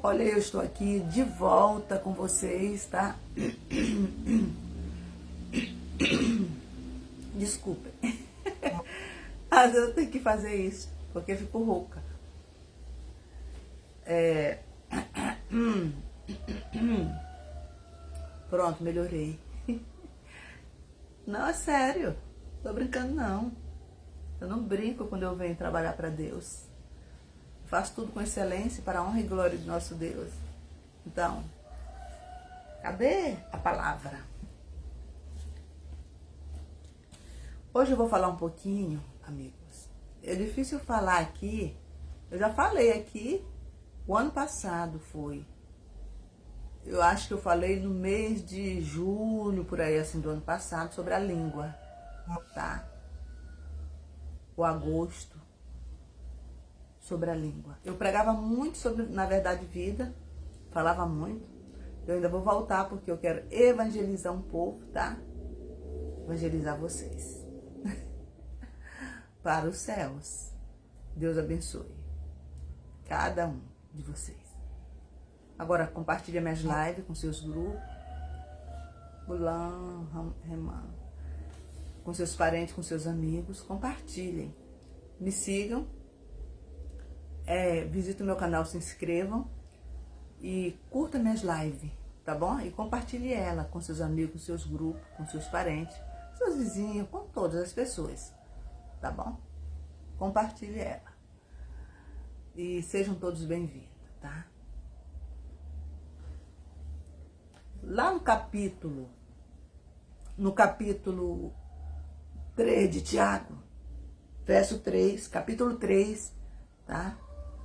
Olha, eu estou aqui de volta com vocês, tá? Desculpem. Mas eu tenho que fazer isso, porque eu fico rouca. Pronto, melhorei. Não, é sério. Tô brincando, não. Eu não brinco quando eu venho trabalhar para Deus. Faço tudo com excelência para a honra e glória do nosso Deus. Então, cadê a palavra? Hoje eu vou falar um pouquinho, amigos. É difícil falar aqui. Eu já falei aqui, o ano passado foi. Eu acho que eu falei no mês de julho, por aí assim, do ano passado, sobre a língua, tá? O agosto. Sobre a língua. Eu pregava muito sobre, na verdade, vida. Falava muito. Eu ainda vou voltar porque eu quero evangelizar um povo, tá? Evangelizar vocês. Para os céus. Deus abençoe cada um de vocês. Agora, compartilha minhas lives com seus grupos. Bulan, Reman. Com seus parentes, com seus amigos. Compartilhem. Me sigam. Visita o meu canal, se inscrevam e curta minhas lives, tá bom? E compartilhe ela com seus amigos, com seus grupos, com seus parentes, seus vizinhos, com todas as pessoas, tá bom? Compartilhe ela. E sejam todos bem-vindos, tá? Lá no capítulo 3 de Tiago, verso 3, capítulo 3, tá?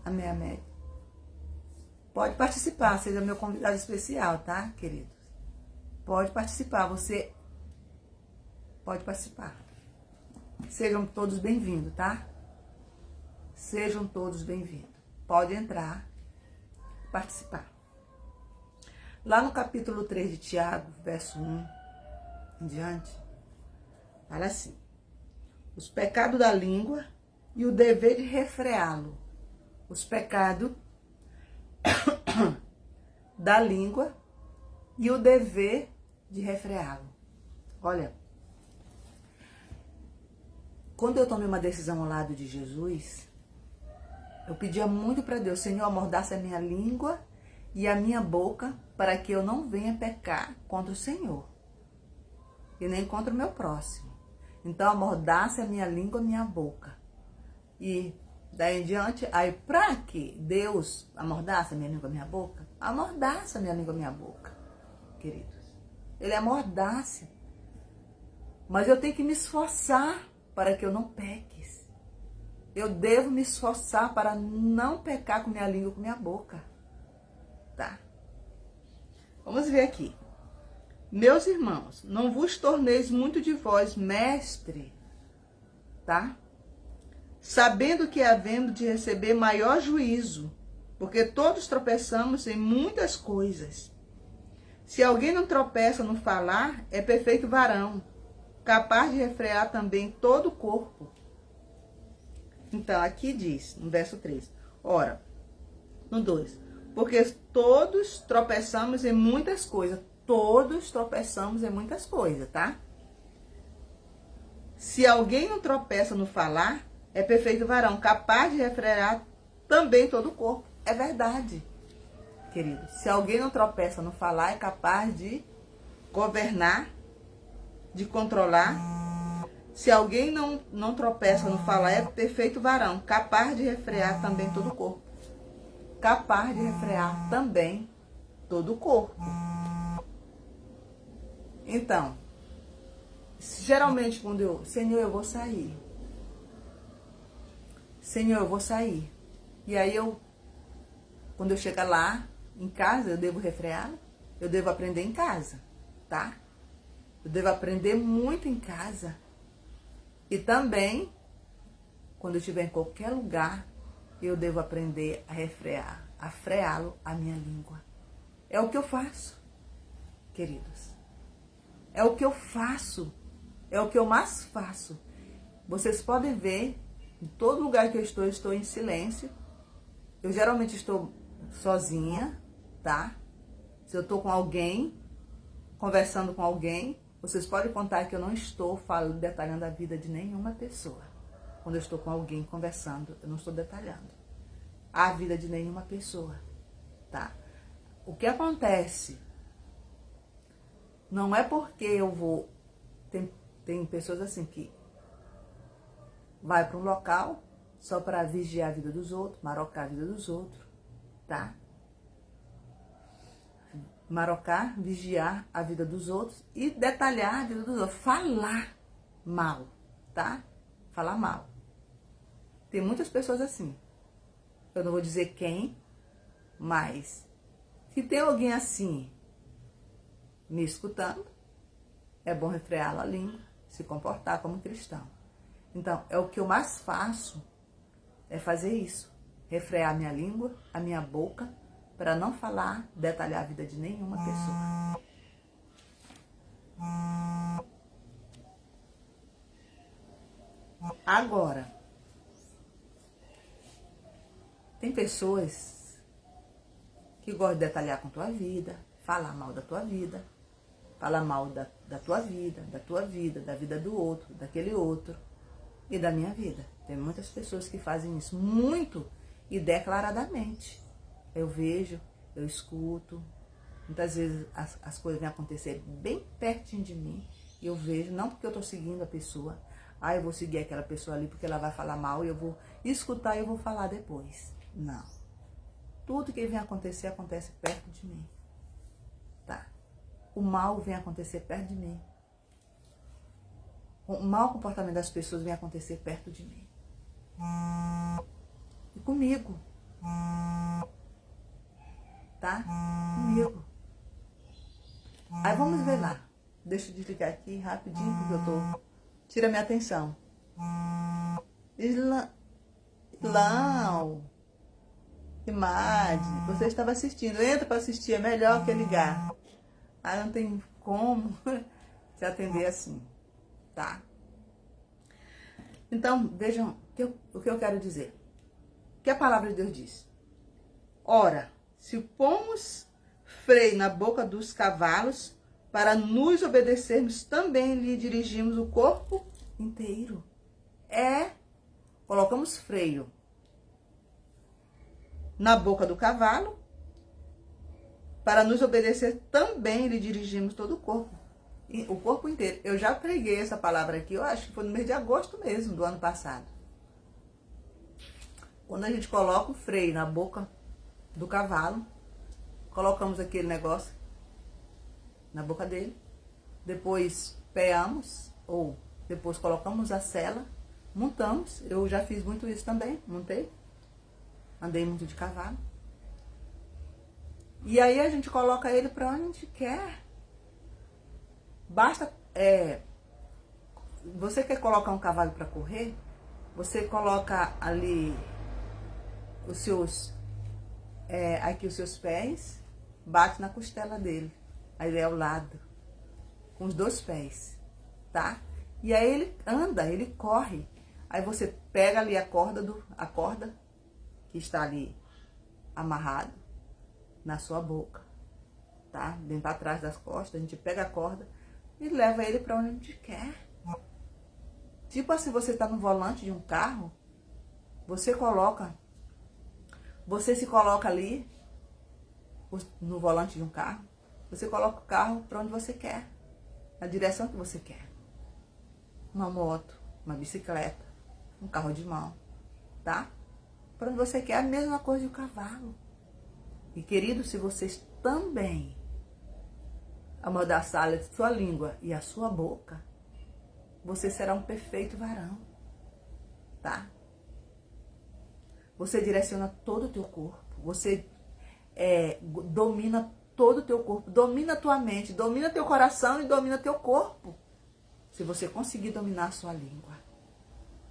Amém. Pode participar, seja meu convidado especial, tá, queridos? Pode participar, você pode participar. Sejam todos bem-vindos, tá? Sejam todos bem-vindos. Pode entrar, participar. Lá no capítulo 3 de Tiago, verso 1 em diante, fala assim: os pecados da língua e o dever de refreá-lo. Os pecados da língua e o dever de refreá-lo. Olha, quando eu tomei uma decisão ao lado de Jesus, eu pedia muito para Deus: Senhor, amordaça a minha língua e a minha boca para que eu não venha pecar contra o Senhor e nem contra o meu próximo. Então, amordaça a minha língua e a minha boca. E daí em diante, aí pra que Deus amordaça minha língua e minha boca? Amordaça minha língua e minha boca, queridos. Ele amordaça. Mas eu tenho que me esforçar para que eu não peque. Eu devo me esforçar para não pecar com minha língua e com minha boca. Tá? Vamos ver aqui. Meus irmãos, não vos torneis muito de vós mestre, tá? Sabendo que havendo de receber maior juízo, porque todos tropeçamos em muitas coisas. Se alguém não tropeça no falar, é perfeito varão, capaz de refrear também todo o corpo. Então, aqui diz, no verso 3, ora, no 2, porque todos tropeçamos em muitas coisas. Todos tropeçamos em muitas coisas, tá? Se alguém não tropeça no falar, é perfeito varão, capaz de refrear também todo o corpo. É verdade, querido. Se alguém não tropeça no falar, é capaz de governar, de controlar. Se alguém não tropeça no falar, é perfeito varão, capaz de refrear também todo o corpo. Capaz de refrear também todo o corpo. Então, geralmente quando Senhor, eu vou sair. Senhor, eu vou sair. E aí quando eu chegar lá, em casa, eu devo refrear, eu devo aprender em casa, tá? Eu devo aprender muito em casa. E também, quando eu estiver em qualquer lugar, eu devo aprender a refrear, a freá-lo, a minha língua. É o que eu faço, queridos. É o que eu faço. É o que eu mais faço. Vocês podem ver, em todo lugar que eu estou em silêncio. Eu geralmente estou sozinha, tá? Se eu tô com alguém, conversando com alguém, vocês podem contar que eu não estou falando, detalhando a vida de nenhuma pessoa. Quando eu estou com alguém conversando, eu não estou detalhando a vida de nenhuma pessoa, tá? O que acontece não é porque eu vou... Tem pessoas assim que vai para um local só para vigiar a vida dos outros, marocar a vida dos outros, tá? Marocar, vigiar a vida dos outros e detalhar a vida dos outros. Falar mal, tá? Falar mal. Tem muitas pessoas assim. Eu não vou dizer quem, mas se tem alguém assim me escutando, é bom refrear a língua, se comportar como cristão. Então, é o que eu mais faço, é fazer isso. Refrear a minha língua, a minha boca, para não falar, detalhar a vida de nenhuma pessoa. Agora, tem pessoas que gostam de detalhar com tua vida, falar mal da tua vida, falar mal da tua vida, da vida do outro, daquele outro e da minha vida. Tem muitas pessoas que fazem isso muito e declaradamente. Eu vejo, eu escuto, muitas vezes as coisas vêm acontecer bem pertinho de mim e eu vejo, não porque eu estou seguindo a pessoa, eu vou seguir aquela pessoa ali porque ela vai falar mal e eu vou escutar e eu vou falar depois. Não. Tudo que vem acontecer, acontece perto de mim. Tá? O mal vem acontecer perto de mim. O mau comportamento das pessoas vem acontecer perto de mim. E comigo. Tá? Comigo. Aí vamos ver lá. Deixa eu desligar aqui rapidinho, porque eu tô... Tira minha atenção. Islão. Imagem. Você estava assistindo. Entra para assistir. É melhor que ligar. Não tem como se atender assim. Tá? Então, vejam o que eu quero dizer. O que a palavra de Deus diz? Ora, se pomos freio na boca dos cavalos, para nos obedecermos, também lhe dirigimos o corpo inteiro. Colocamos freio na boca do cavalo, para nos obedecer, também lhe dirigimos todo o corpo inteiro. Eu já preguei essa palavra aqui, eu acho que foi no mês de agosto mesmo, do ano passado. Quando a gente coloca o freio na boca do cavalo, colocamos aquele negócio na boca dele, depois peamos, ou depois colocamos a sela, montamos, eu já fiz muito isso também, montei, andei muito de cavalo. E aí a gente coloca ele para onde a gente quer. Basta, você quer colocar um cavalo para correr, você coloca ali os seus, aqui os seus pés, bate na costela dele, aí é ao lado, com os dois pés, tá? E aí ele anda, ele corre, aí você pega ali a corda que está ali amarrado na sua boca, tá? Bem para trás das costas, a gente pega a corda e leva ele para onde a gente quer. Tipo assim, você está no volante de um carro, você se coloca ali no volante de um carro, você coloca o carro para onde você quer, na direção que você quer. Uma moto, uma bicicleta, um carro de mão, tá? Para onde você quer, a mesma coisa de um cavalo. E querido, se vocês também amordaçarem a sua língua e a sua boca, você será um perfeito varão, tá? Você direciona todo o teu corpo, você domina todo o teu corpo, domina a tua mente, domina teu coração e domina teu corpo. Se você conseguir dominar a sua língua,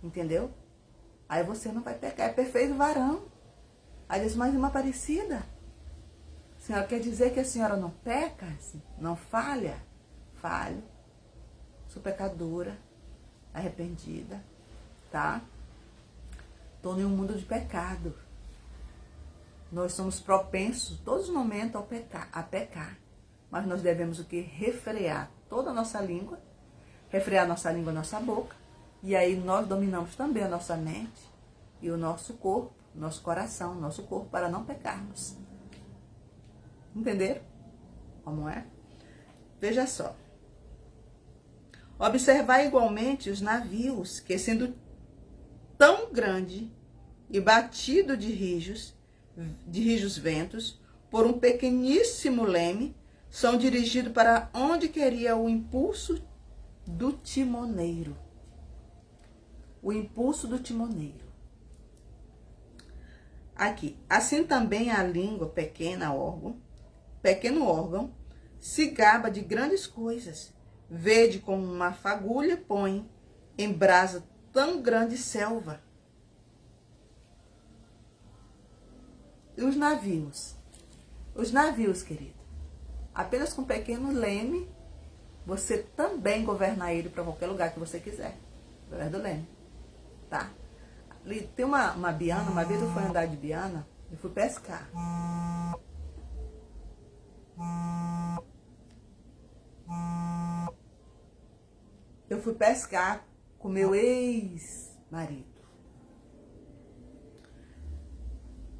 entendeu? Aí você não vai pecar, é perfeito varão. Aí diz, mas irmã Aparecida, a senhora quer dizer que a senhora não peca, não falha? Falho, sou pecadora, arrependida, tá? Estou em um mundo de pecado. Nós somos propensos, todos os momentos, a pecar. Mas nós devemos o quê? Refrear toda a nossa língua, refrear nossa língua, nossa boca. E aí nós dominamos também a nossa mente e o nosso corpo, nosso coração, nosso corpo, para não pecarmos. Entenderam como é? Veja só. Observar igualmente os navios, que sendo tão grande e batido de rijos ventos, por um pequeníssimo leme, são dirigidos para onde queria o impulso do timoneiro. O impulso do timoneiro. Aqui. Assim também a língua, pequeno órgão, se gaba de grandes coisas. Vede como uma fagulha põe em brasa tão grande selva. E os navios? Os navios, querido. Apenas com um pequeno leme, você também governa ele para qualquer lugar que você quiser. Através do leme. Tá? Ali tem uma biana, uma vez eu fui andar de biana, eu fui pescar. Eu fui pescar com meu ex-marido.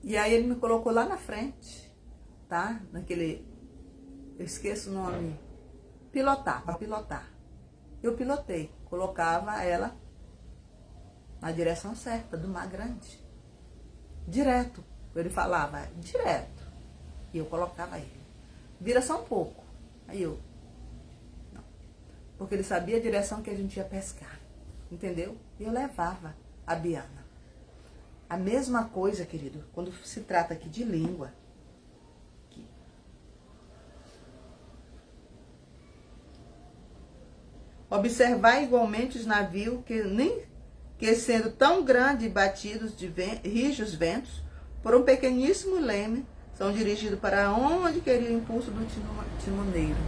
E aí ele me colocou lá na frente, tá? Naquele, eu esqueço o nome, para pilotar. Eu pilotei, colocava ela na direção certa, do mar grande. Direto. Ele falava, direto. E eu colocava ele. Vira só um pouco. Aí eu, não. Porque ele sabia a direção que a gente ia pescar. Entendeu? E eu levava a biana. A mesma coisa, querido, quando se trata aqui de língua. Aqui. Observar igualmente os navios que sendo tão grandes e batidos de rijos ventos, por um pequeníssimo leme, são dirigidos para onde queria o impulso do timoneiro.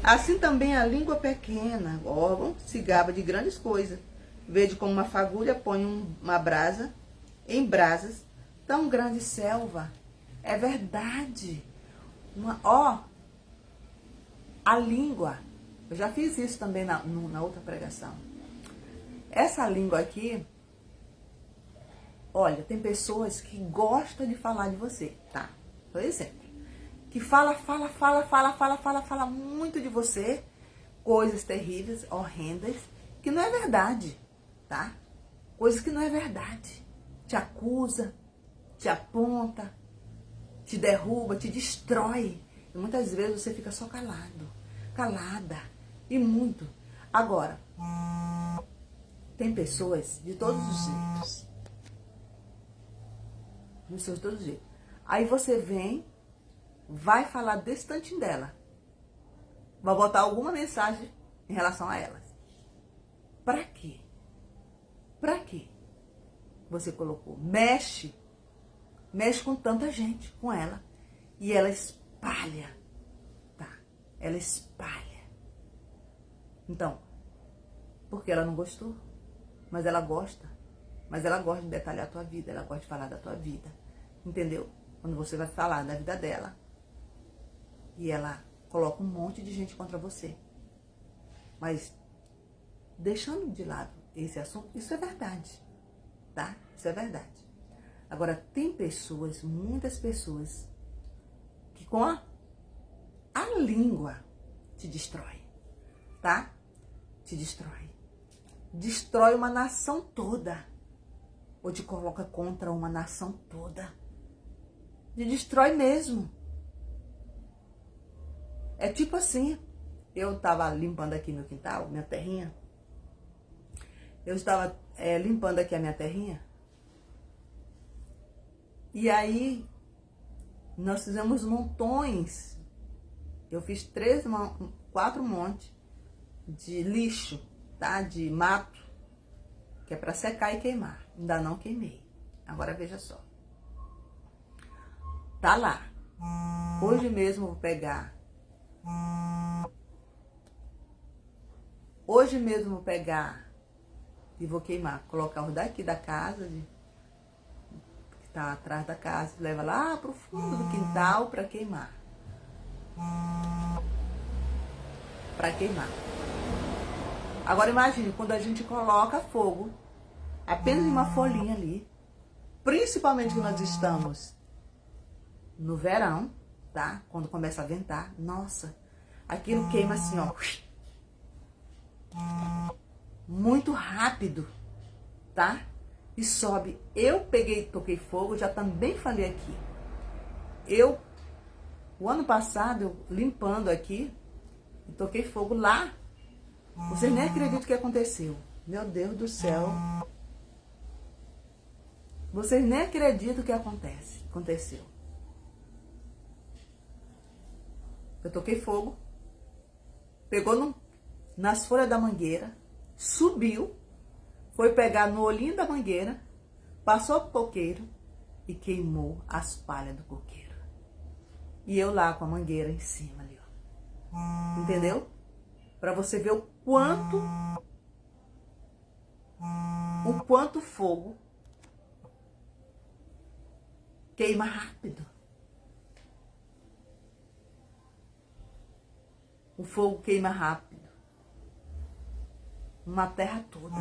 Assim também a língua pequena, órgão, se gaba de grandes coisas. Vede como uma fagulha põe uma brasa em brasas, tão grande selva. É verdade. A língua. Eu já fiz isso também na outra pregação. Essa língua aqui, olha, tem pessoas que gostam de falar de você, tá? Por exemplo, que fala muito de você, coisas terríveis, horrendas, que não é verdade, tá? Coisas que não é verdade. Te acusa, te aponta, te derruba, te destrói. E muitas vezes você fica só calada, e muito. Agora, tem pessoas de todos os jeitos. De todos os jeitos. Aí você vem, vai falar desse tantinho dela. Vai botar alguma mensagem em relação a elas. Pra quê? Pra quê? Você colocou. Mexe com tanta gente, com ela. E ela espalha. Tá? Ela espalha. Então, porque ela não gostou. Mas ela gosta. Mas ela gosta de detalhar a tua vida. Ela gosta de falar da tua vida. Entendeu? Quando você vai falar da vida dela. E ela coloca um monte de gente contra você. Mas, deixando de lado esse assunto, isso é verdade. Tá? Isso é verdade. Agora, tem pessoas, muitas pessoas, que com a língua te destrói. Tá? Te destrói. Destrói uma nação toda. Ou te coloca contra uma nação toda. Te destrói mesmo. É tipo assim, eu estava limpando aqui meu quintal, minha terrinha. Eu estava limpando aqui a minha terrinha. E aí, nós fizemos montões. Eu fiz 4 montes de lixo, tá? De mato, que é para secar e queimar. Ainda não queimei. Agora veja só. Tá lá. Hoje mesmo eu vou pegar. Hoje mesmo eu vou pegar e vou queimar. Colocar os daqui da casa, tá atrás da casa, leva lá pro fundo do quintal para queimar. Para queimar. Agora imagine quando a gente coloca fogo, apenas em uma folhinha ali, principalmente que nós estamos no verão, tá? Quando começa a ventar, nossa, aquilo queima assim, ó, muito rápido, tá? E sobe. Eu toquei fogo, já também falei aqui. O ano passado, eu limpando aqui, toquei fogo lá. Vocês nem acreditam o que aconteceu. Meu Deus do céu. Vocês nem acreditam o que aconteceu. Eu toquei fogo, pegou nas folhas da mangueira, subiu, foi pegar no olhinho da mangueira, passou pro coqueiro e queimou as palhas do coqueiro. E eu lá com a mangueira em cima ali, ó. Entendeu? Para você ver o quanto fogo queima rápido. O fogo queima rápido. Uma terra toda.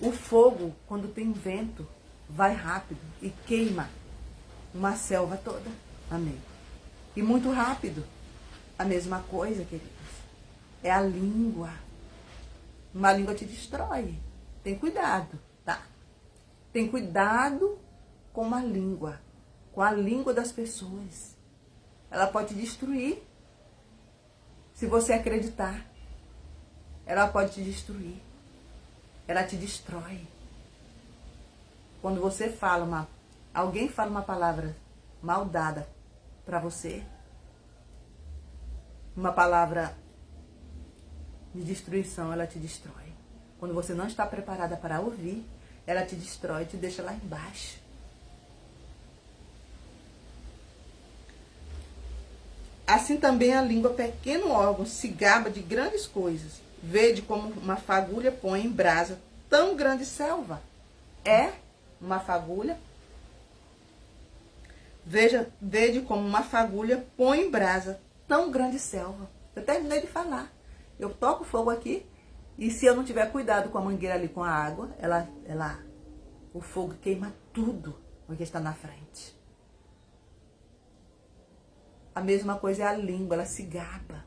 O fogo, quando tem vento, vai rápido e queima uma selva toda. Amém. E muito rápido. A mesma coisa, queridos. É a língua. Uma língua te destrói. Tem cuidado, tá? Tem cuidado com a língua das pessoas. Ela pode te destruir. Se você acreditar, ela pode te destruir. Ela te destrói. Quando você fala alguém fala uma palavra maldada para você, uma palavra de destruição, ela te destrói. Quando você não está preparada para ouvir, ela te destrói, te deixa lá embaixo. Assim também a língua, pequeno órgão, se gaba de grandes coisas. Vede como uma fagulha põe em brasa tão grande selva. É uma fagulha. Vede como uma fagulha põe em brasa tão grande selva. Eu terminei de falar. Eu toco fogo aqui e se eu não tiver cuidado com a mangueira ali, com a água, o fogo queima tudo o que está na frente. A mesma coisa é a língua, ela se gaba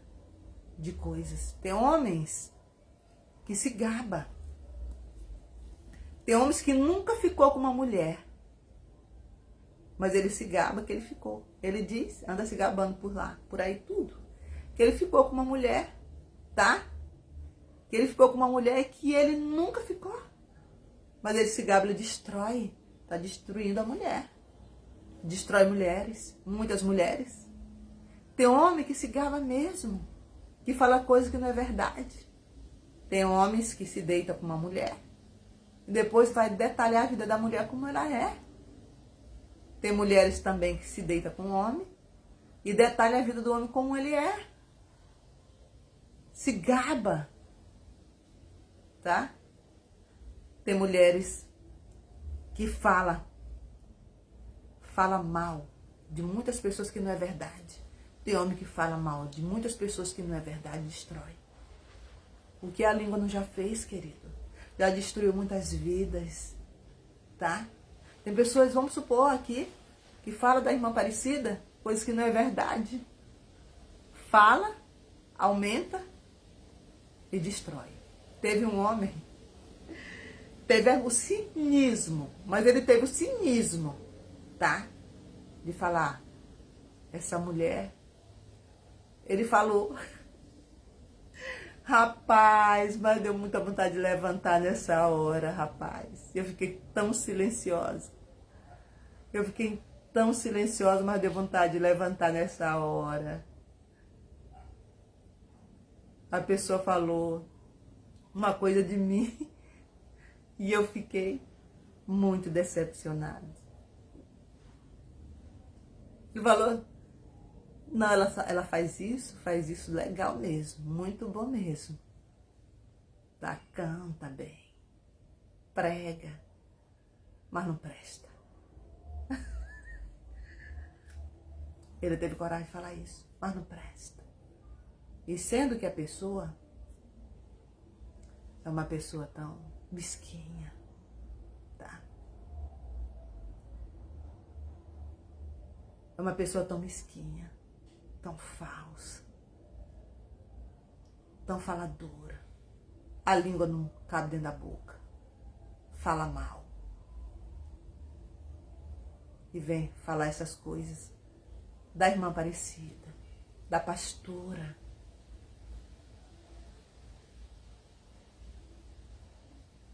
de coisas. Tem homens que se gaba. Tem homens que nunca ficou com uma mulher, mas ele se gaba que ele ficou. Ele diz, anda se gabando por lá, por aí tudo, que ele ficou com uma mulher, tá? Que ele ficou com uma mulher que ele nunca ficou. Mas ele se gaba, ele destrói, tá destruindo a mulher. Destrói mulheres, muitas mulheres. Tem homem que se gaba mesmo, que fala coisa que não é verdade. Tem homens que se deitam com uma mulher e depois vai detalhar a vida da mulher como ela é. Tem mulheres também que se deitam com um homem e detalha a vida do homem como ele é. Se gaba, tá? Tem mulheres que fala mal de muitas pessoas que não é verdade. Tem homem que fala mal de muitas pessoas que não é verdade, destrói. O que a língua não já fez, querido? Já destruiu muitas vidas, tá? Tem pessoas, vamos supor aqui, que fala da irmã Aparecida, coisa que não é verdade. Fala, aumenta e destrói. Teve um homem, teve o cinismo, mas ele teve o cinismo, tá? De falar, essa mulher, ele falou, rapaz, mas deu muita vontade de levantar nessa hora, rapaz. Eu fiquei tão silenciosa. Mas deu vontade de levantar nessa hora. A pessoa falou uma coisa de mim e eu fiquei muito decepcionada. Ele falou, não, ela faz isso legal mesmo, muito bom mesmo. Tá, canta bem, prega, mas não presta. Ele teve coragem de falar isso, mas não presta. E sendo que a pessoa é uma pessoa tão mesquinha, tá? É uma pessoa tão mesquinha, tão falsa, tão faladora. A língua não cabe dentro da boca. Fala mal. E vem falar essas coisas da irmã Aparecida, da pastora.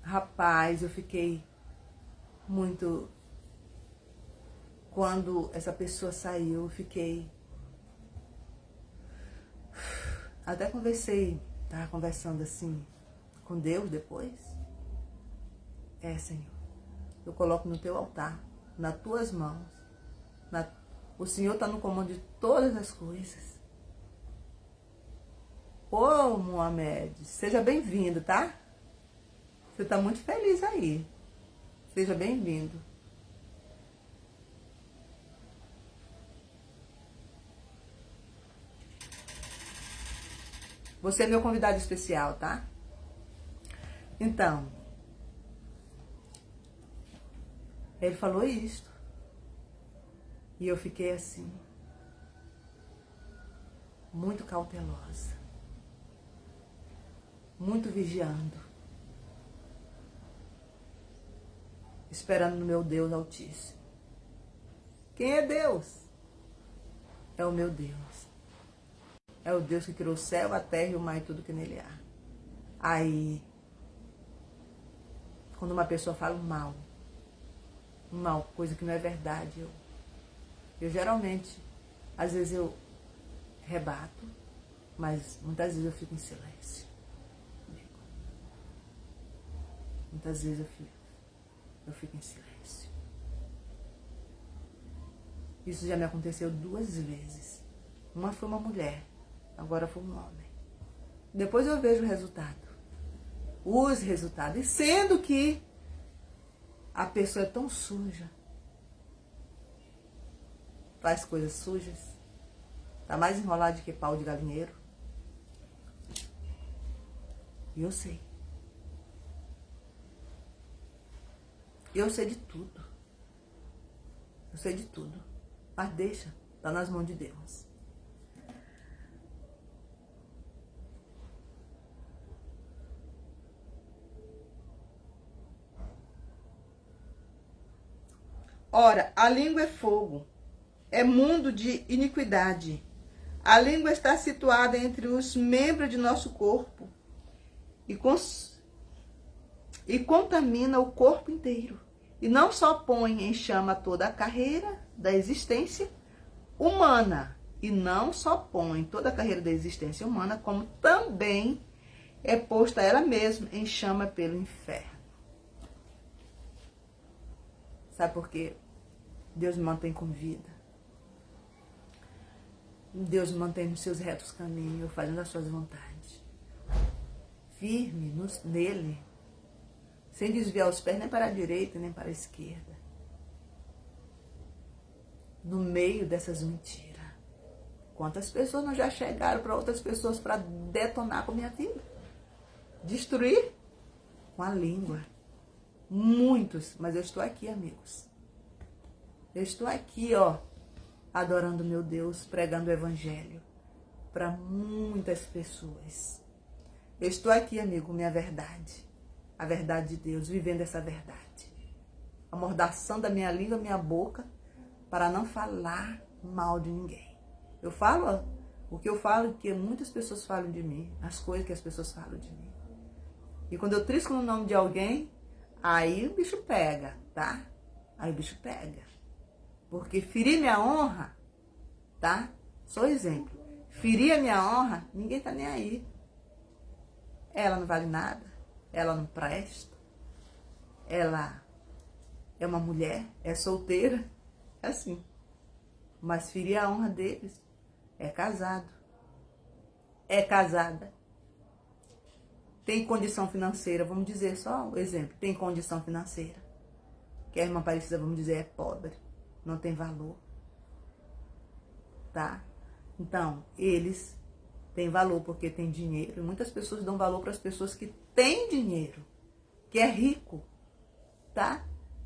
Rapaz, eu fiquei muito... Quando essa pessoa saiu, eu fiquei... Até conversei, tava conversando assim com Deus depois. Senhor, eu coloco no teu altar, nas tuas mãos. O Senhor está no comando de todas as coisas. Ô, Mohamed, seja bem-vindo, tá? Você está muito feliz aí. Seja bem-vindo. Você é meu convidado especial, tá? Então, ele falou isto. E eu fiquei assim, muito cautelosa. Muito vigiando. Esperando no meu Deus Altíssimo. Quem é Deus? É o meu Deus. É o Deus que criou o céu, a terra e o mar e tudo que nele há. Aí, quando uma pessoa fala mal, coisa que não é verdade, eu geralmente, às vezes eu rebato, mas muitas vezes eu fico em silêncio. Muitas vezes eu fico em silêncio. Isso já me aconteceu 2 vezes. Uma foi uma mulher, agora foi um homem. Depois eu vejo o resultado. Os resultados. E sendo que a pessoa é tão suja, faz coisas sujas, tá mais enrolado que pau de galinheiro. E eu sei. Eu sei de tudo. Eu sei de tudo. Mas deixa, tá nas mãos de Deus. Ora, a língua é fogo, é mundo de iniquidade. A língua está situada entre os membros de nosso corpo e contamina o corpo inteiro. E não só põe em chama toda a carreira da existência humana, e não só põe toda a carreira da existência humana, como também é posta ela mesma em chama pelo inferno. Sabe por quê? Deus me mantém com vida. Deus me mantém nos seus retos caminhos, eu fazendo as suas vontades. Firme nele, sem desviar os pés nem para a direita, nem para a esquerda. No meio dessas mentiras. Quantas pessoas não já chegaram para outras pessoas para detonar com a minha vida? Destruir com a língua. Muitos, mas eu estou aqui, amigos. Eu estou aqui, adorando meu Deus, pregando o evangelho para muitas pessoas. Eu estou aqui, amigo, minha verdade. A verdade de Deus, vivendo essa verdade. Amordaçando a minha língua, a minha boca, para não falar mal de ninguém. Eu falo o que eu falo, que muitas pessoas falam de mim, as coisas que as pessoas falam de mim. E quando eu trisco no nome de alguém, aí o bicho pega, tá? Aí o bicho pega. Porque ferir minha honra, tá? Só exemplo. Ferir a minha honra, ninguém tá nem aí. Ela não vale nada. Ela não presta. Ela é uma mulher, é solteira. É assim. Mas ferir a honra deles, é casado. É casada. tem condição financeira, vamos dizer só um exemplo, tem condição financeira, que a irmã Aparecida, vamos dizer, é pobre, não tem valor, tá? Então, eles têm valor porque têm dinheiro, e muitas pessoas dão valor para as pessoas que têm dinheiro, que é rico, tá?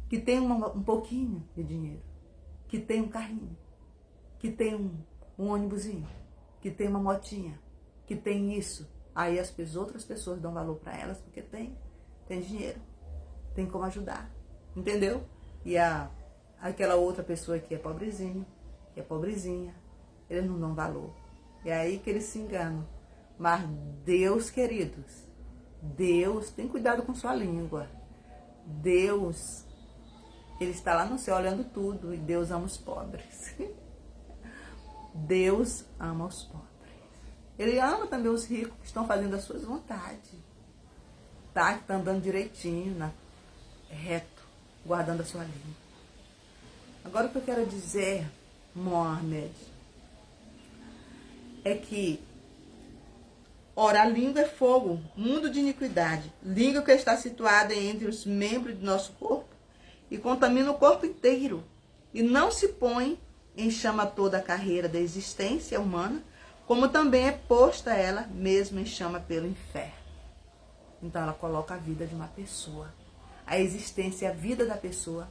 Que tem um pouquinho de dinheiro, que tem um carrinho, que tem um ônibusinho, que tem uma motinha, que tem isso. Aí outras pessoas dão valor para elas porque tem dinheiro, tem como ajudar, entendeu? E aquela outra pessoa que é pobrezinho, que é pobrezinha, eles não dão valor. É aí que eles se enganam. Mas Deus, queridos, Deus, tem cuidado com sua língua. Deus, Ele está lá no céu olhando tudo, e Deus ama os pobres. Deus ama os pobres. Ele ama também os ricos que estão fazendo as suas vontades. Tá? Que estão andando direitinho, reto, guardando a sua língua. Agora o que eu quero dizer, Mohamed, é que, ora, a língua é fogo, mundo de iniquidade. Língua que está situada entre os membros do nosso corpo e contamina o corpo inteiro. E não se põe em chama toda a carreira da existência humana, como também é posta ela mesma em chama pelo inferno. Então ela coloca a vida de uma pessoa, a existência, a vida da pessoa,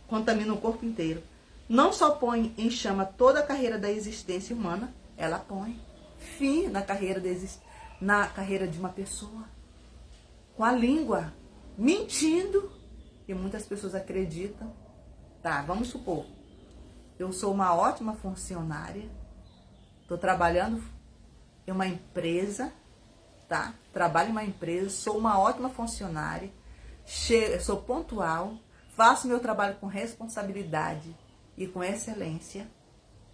contamina o corpo inteiro. Não só põe em chama toda a carreira da existência humana, ela põe fim na carreira de uma pessoa, com a língua, mentindo, e muitas pessoas acreditam. Tá, vamos supor, eu sou uma ótima funcionária, estou trabalhando em uma empresa, tá? Trabalho em uma empresa, sou uma ótima funcionária, sou pontual, faço meu trabalho com responsabilidade e com excelência,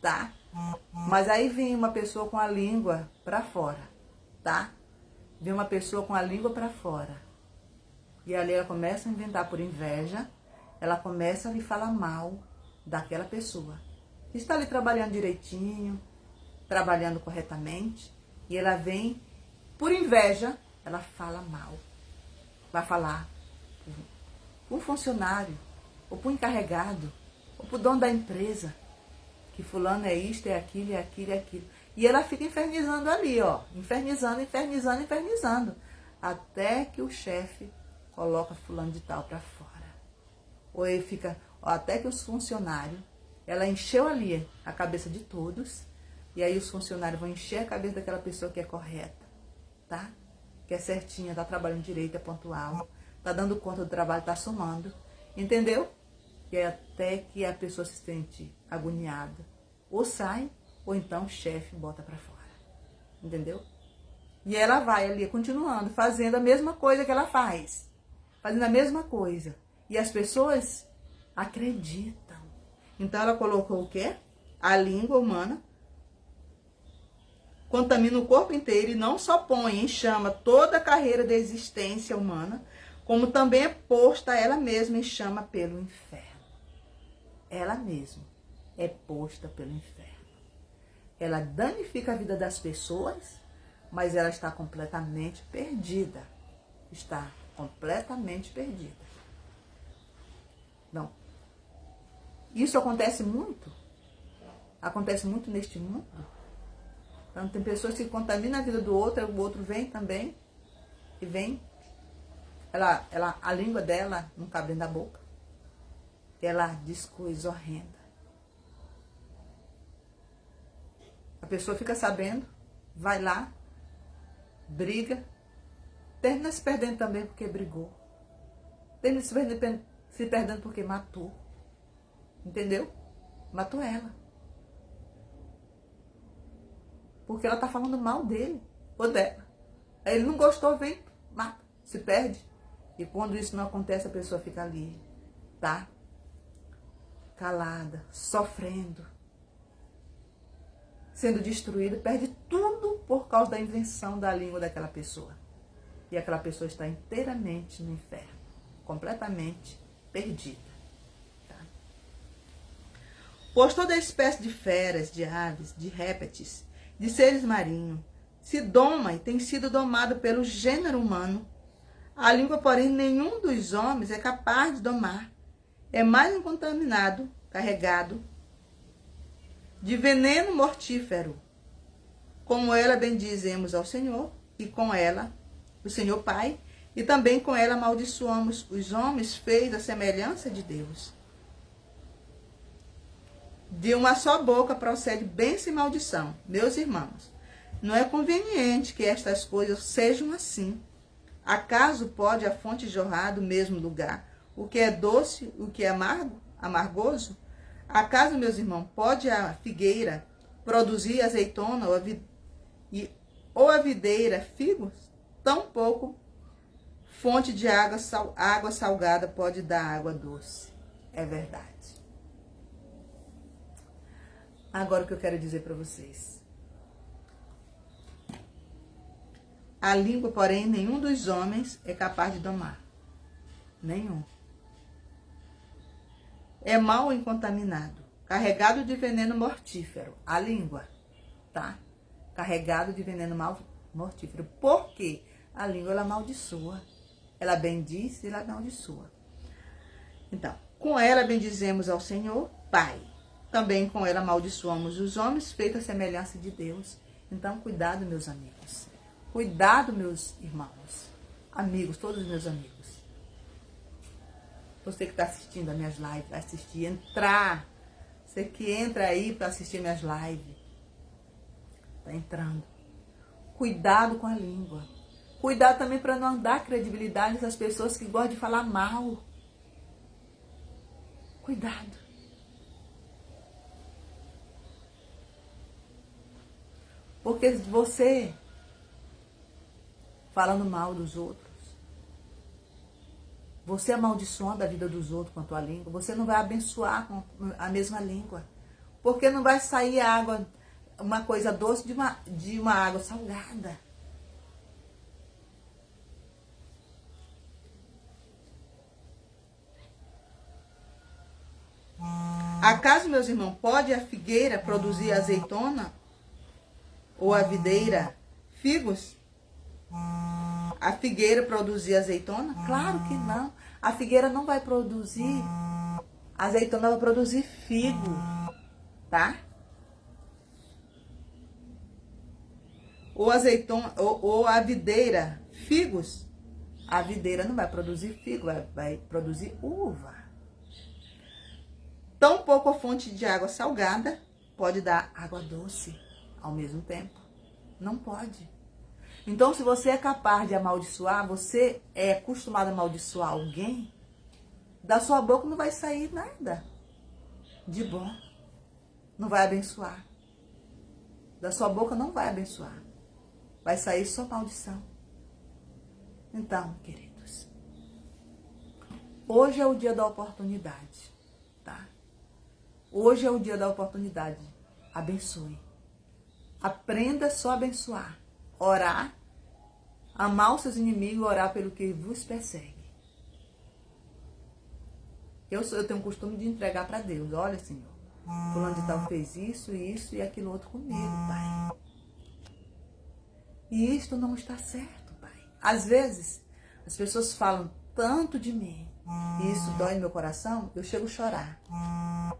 tá? Mas aí vem uma pessoa com a língua para fora, tá? Vem uma pessoa com a língua para fora. E ali ela começa a inventar por inveja, ela começa a lhe falar mal daquela pessoa que está ali trabalhando direitinho, trabalhando corretamente, e ela vem, por inveja, ela fala mal. Vai falar para um funcionário, ou para um encarregado, ou para o dono da empresa, que fulano é isto, é aquilo, é aquilo, é aquilo. E ela fica infernizando ali, ó, infernizando, até que o chefe coloca fulano de tal para fora. Ou ele fica, ó, até que os funcionários, ela encheu ali a cabeça de todos, e aí os funcionários vão encher a cabeça daquela pessoa que é correta, tá? Que é certinha, tá trabalhando direito, é pontual, tá dando conta do trabalho, tá somando, entendeu? E é até que a pessoa se sente agoniada, ou sai, ou então o chefe bota para fora, entendeu? E ela vai ali continuando, fazendo a mesma coisa que ela faz, fazendo a mesma coisa, e as pessoas acreditam. Então ela colocou o quê? A língua humana contamina o corpo inteiro e não só põe em chama toda a carreira da existência humana, como também é posta ela mesma em chama pelo inferno. Ela mesma é posta pelo inferno. Ela danifica a vida das pessoas, mas ela está completamente perdida. Está completamente perdida. Não. Isso acontece muito neste mundo. Então, tem pessoas que contaminam a vida do outro, o outro vem também, e vem, a língua dela não cabe dentro da boca, ela diz coisa horrenda. A pessoa fica sabendo, vai lá, briga, termina se perdendo também porque brigou, termina se perdendo porque matou, entendeu? Matou ela. Porque ela tá falando mal dele ou dela. Aí ele não gostou, vem, mata, se perde. E quando isso não acontece, a pessoa fica ali, tá? Calada, sofrendo, sendo destruída, perde tudo por causa da invenção da língua daquela pessoa. E aquela pessoa está inteiramente no inferno, completamente perdida. Tá? Pois toda espécie de feras, de aves, de répteis, de seres marinhos, se doma e tem sido domado pelo gênero humano. A língua, porém, nenhum dos homens é capaz de domar. É mais incontaminado, carregado de veneno mortífero. Como ela bendizemos ao Senhor, e com ela o Senhor Pai, e também com ela amaldiçoamos os homens feitos à semelhança de Deus. De uma só boca procede bênção e maldição. Meus irmãos, não é conveniente que estas coisas sejam assim. Acaso pode a fonte jorrar do mesmo lugar o que é doce, o que é amargoso? Acaso, meus irmãos, pode a figueira produzir azeitona ou a videira figos? Tampouco fonte de água salgada pode dar água doce. É verdade. Agora o que eu quero dizer para vocês. A língua, porém, nenhum dos homens é capaz de domar. Nenhum. É mal incontaminado, carregado de veneno mortífero. A língua, tá? Carregado de veneno mortífero. Por quê? A língua, ela amaldiçoa. Ela bendiz e ela amaldiçoa. Então, com ela bendizemos ao Senhor, Pai. Também com ela amaldiçoamos os homens feitos à semelhança de Deus. Então, cuidado, meus amigos. Cuidado, meus irmãos. Amigos, todos os meus amigos. Você que está assistindo as minhas lives, vai assistir, entrar. Você que entra aí para assistir minhas lives. Está entrando. Cuidado com a língua. Cuidado também para não dar credibilidade às pessoas que gostam de falar mal. Cuidado. Porque você, falando mal dos outros, você amaldiçoando a vida dos outros com a tua língua, você não vai abençoar com a mesma língua. Porque não vai sair água, uma coisa doce de uma água salgada. Acaso, meus irmãos, pode a figueira produzir azeitona? Ou a videira figos? A figueira produzir azeitona? Claro que não. A figueira não vai produzir. A azeitona vai produzir figo. Tá? Ou a videira figos? A videira não vai produzir figo, vai produzir uva. Tão pouco a fonte de água salgada pode dar água doce ao mesmo tempo. Não pode. Então, se você é capaz de amaldiçoar, você é acostumado a amaldiçoar alguém, da sua boca não vai sair nada de bom. Não vai abençoar. Da sua boca não vai abençoar. Vai sair só maldição. Então, queridos, hoje é o dia da oportunidade, tá? Hoje é o dia da oportunidade. Abençoe. Aprenda só a abençoar. Orar, amar os seus inimigos, orar pelo que vos persegue. Eu tenho o costume de entregar para Deus. Olha, Senhor, fulano de tal fez isso, isso e aquilo outro comigo, Pai. E isto não está certo, Pai. Às vezes, as pessoas falam tanto de mim, e isso dói no meu coração, eu chego a chorar.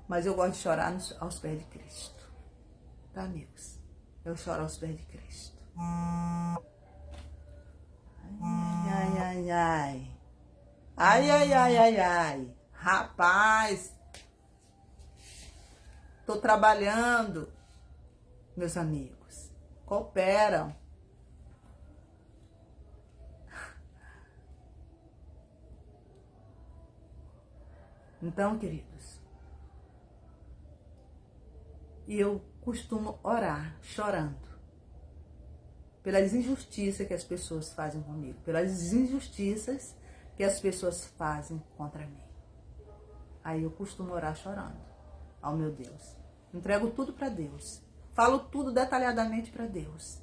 Mas eu gosto de chorar aos pés de Cristo. Tá, amigos? Eu choro aos pés de Cristo. Ai, ai, ai, ai. Ai, ai, ai, ai, ai. Rapaz, tô trabalhando, meus amigos. Cooperam. Então, queridos, eu costumo orar chorando pelas injustiças que as pessoas fazem comigo, pelas injustiças que as pessoas fazem contra mim. Aí eu costumo orar chorando ao meu Deus. Entrego tudo para Deus. Falo tudo detalhadamente para Deus.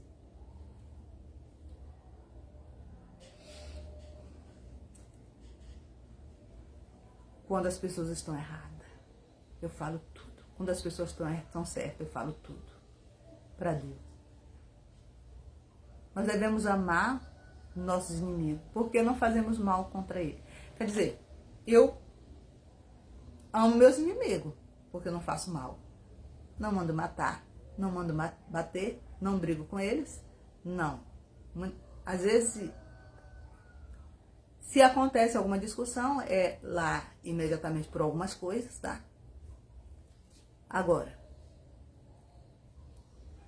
Quando as pessoas estão erradas, eu falo tudo. Quando as pessoas estão certas, eu falo tudo para Deus. Nós devemos amar nossos inimigos, porque não fazemos mal contra eles. Quer dizer, eu amo meus inimigos, porque eu não faço mal. Não mando matar, não mando bater, não brigo com eles, não. Às vezes, se acontece alguma discussão, é lá imediatamente por algumas coisas, tá? Agora,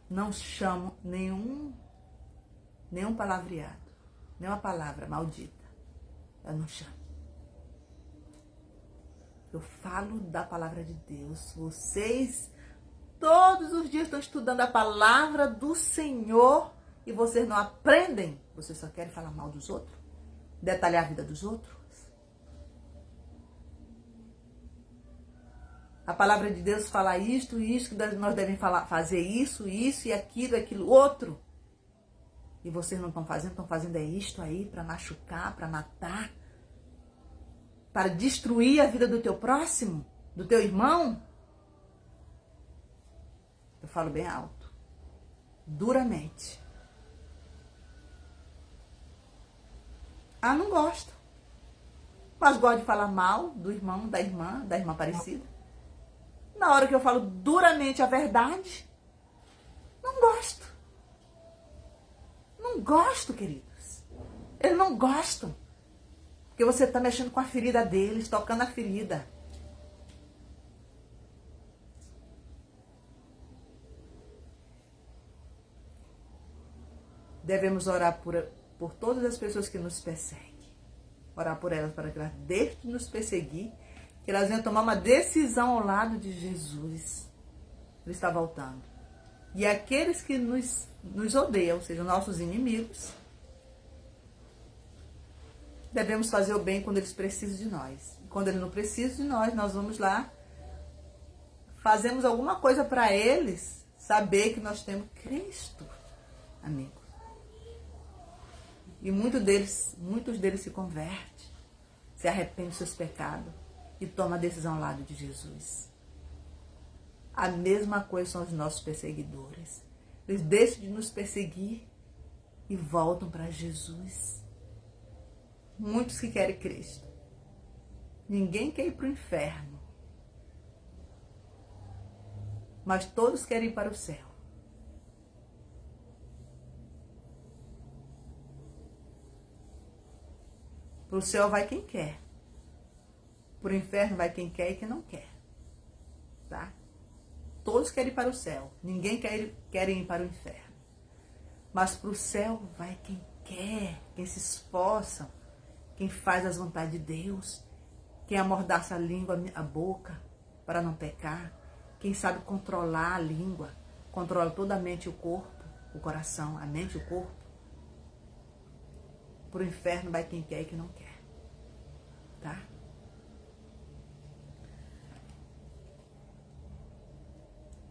não chamo nenhum palavreado, nenhuma palavra maldita. Eu não chamo. Eu falo da palavra de Deus. Vocês todos os dias estão estudando a palavra do Senhor e vocês não aprendem. Vocês só querem falar mal dos outros, detalhar a vida dos outros. A palavra de Deus fala isto, que nós devemos fazer isso e aquilo outro. E vocês não estão fazendo é isto aí para machucar, para matar, para destruir a vida do teu próximo, do teu irmão. Eu falo bem alto, duramente. Ah, não gosto. Mas gosto de falar mal do irmão, da irmã parecida. Na hora que eu falo duramente a verdade, não gosto. Não gosto, queridos. Eles não gostam. Porque você está mexendo com a ferida deles, tocando a ferida. Devemos orar por todas as pessoas que nos perseguem. Orar por elas para que elas deixem de nos perseguir, que elas venham tomar uma decisão ao lado de Jesus. Ele está voltando. E aqueles que nos odeiam, ou seja, nossos inimigos, devemos fazer o bem quando eles precisam de nós. Quando eles não precisam de nós, nós vamos lá, fazemos alguma coisa para eles saber que nós temos Cristo, amigo. E muitos deles se convertem, se arrependem dos seus pecados e tomam a decisão ao lado de Jesus. A mesma coisa são os nossos perseguidores. Eles deixam de nos perseguir e voltam para Jesus. Muitos que querem Cristo. Ninguém quer ir para o inferno. Mas todos querem ir para o céu. Para o céu vai quem quer. Para o inferno vai quem quer e quem não quer. Tá? Todos querem ir para o céu. Ninguém quer ir para o inferno. Mas para o céu vai quem quer, quem se esforça, quem faz as vontades de Deus, quem amordaça a língua, a boca, para não pecar, quem sabe controlar a língua, controla toda a mente e o corpo, o coração, a mente e o corpo. Para o inferno vai quem quer e quem não quer. Tá?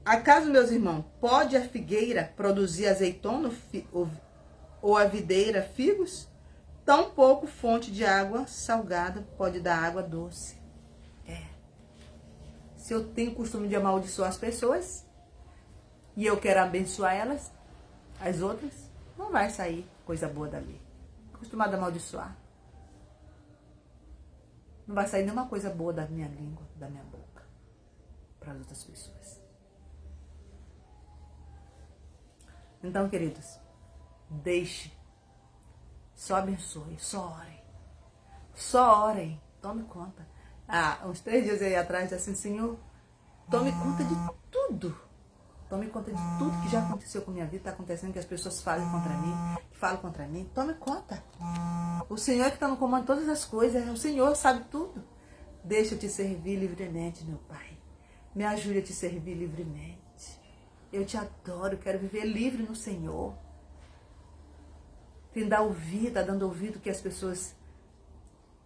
Acaso, meus irmãos, pode a figueira produzir azeitona ou a videira figos? Tampouco fonte de água salgada pode dar água doce. Se eu tenho o costume de amaldiçoar as pessoas e eu quero abençoar elas, as outras, não vai sair coisa boa dali. Acostumada a amaldiçoar. Não vai sair nenhuma coisa boa da minha língua, da minha boca, para as outras pessoas. Então, queridos, deixe, só abençoe, só orem. Só orem, tome conta. Uns 3 dias aí atrás, assim, Senhor, tome conta de tudo. Tome conta de tudo que já aconteceu com a minha vida, está acontecendo, que as pessoas fazem contra mim, que falam contra mim. Tome conta. O Senhor é que está no comando de todas as coisas. O Senhor sabe tudo. Deixa eu te servir livremente, meu Pai. Me ajude a te servir livremente. Eu te adoro, quero viver livre no Senhor. Tem dar ouvido, tá dando ouvido que as pessoas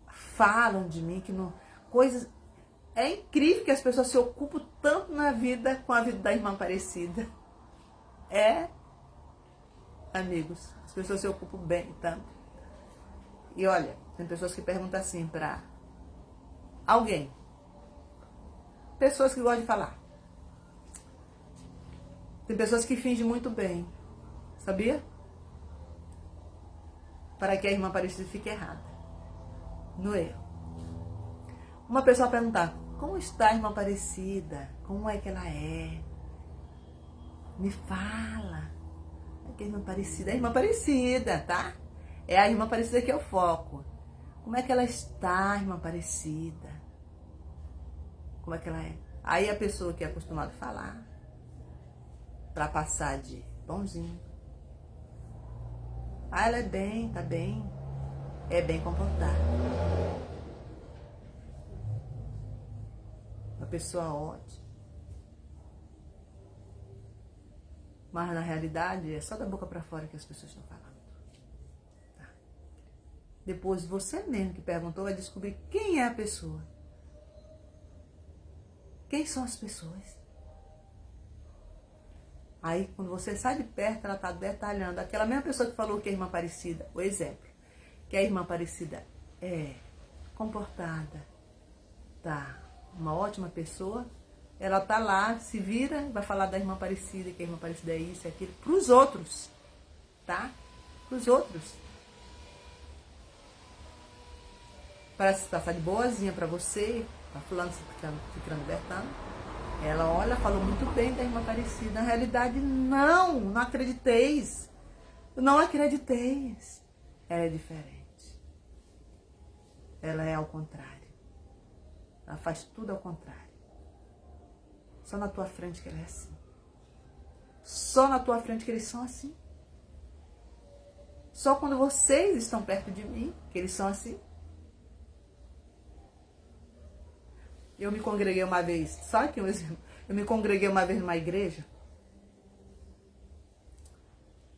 falam de mim, que não... Coisas... É incrível que as pessoas se ocupam tanto na vida com a vida da irmã Aparecida. Amigos, as pessoas se ocupam bem tanto. E olha, tem pessoas que perguntam assim para alguém. Pessoas que gostam de falar. Tem pessoas que fingem muito bem, sabia? para que a irmã Aparecida fique errada, no erro. Uma pessoa perguntar, como está a irmã Aparecida? Como é que ela é? Me fala. É que a irmã Aparecida, tá? É a irmã Aparecida que é o foco. Como é que ela está, irmã Aparecida? Como é que ela é? Aí a pessoa que é acostumada a falar, para passar de bonzinho. Ah, ela é bem, tá bem. É bem comportada. Uma pessoa ótima. Mas na realidade é só da boca para fora que as pessoas estão falando. Tá? Depois você mesmo que perguntou vai descobrir quem é a pessoa. Quem são as pessoas? Aí, quando você sai de perto, ela está detalhando. Aquela mesma pessoa que falou que a irmã Aparecida, o exemplo, que a irmã Aparecida é comportada, tá? Uma ótima pessoa, ela tá lá, se vira, vai falar da irmã Aparecida, que a irmã Aparecida é isso, é aquilo, para os outros, tá? Para os outros. Para se passar de boazinha para você, para fulano ficando libertando. Ela, olha, falou muito bem da irmã Aparecida. Na realidade, não acrediteis. Não acrediteis. Ela é diferente. Ela é ao contrário. Ela faz tudo ao contrário. Só na tua frente que ela é assim. Só na tua frente que eles são assim. Só quando vocês estão perto de mim que eles são assim. Eu me congreguei uma vez, sabe que eu me congreguei uma vez numa igreja,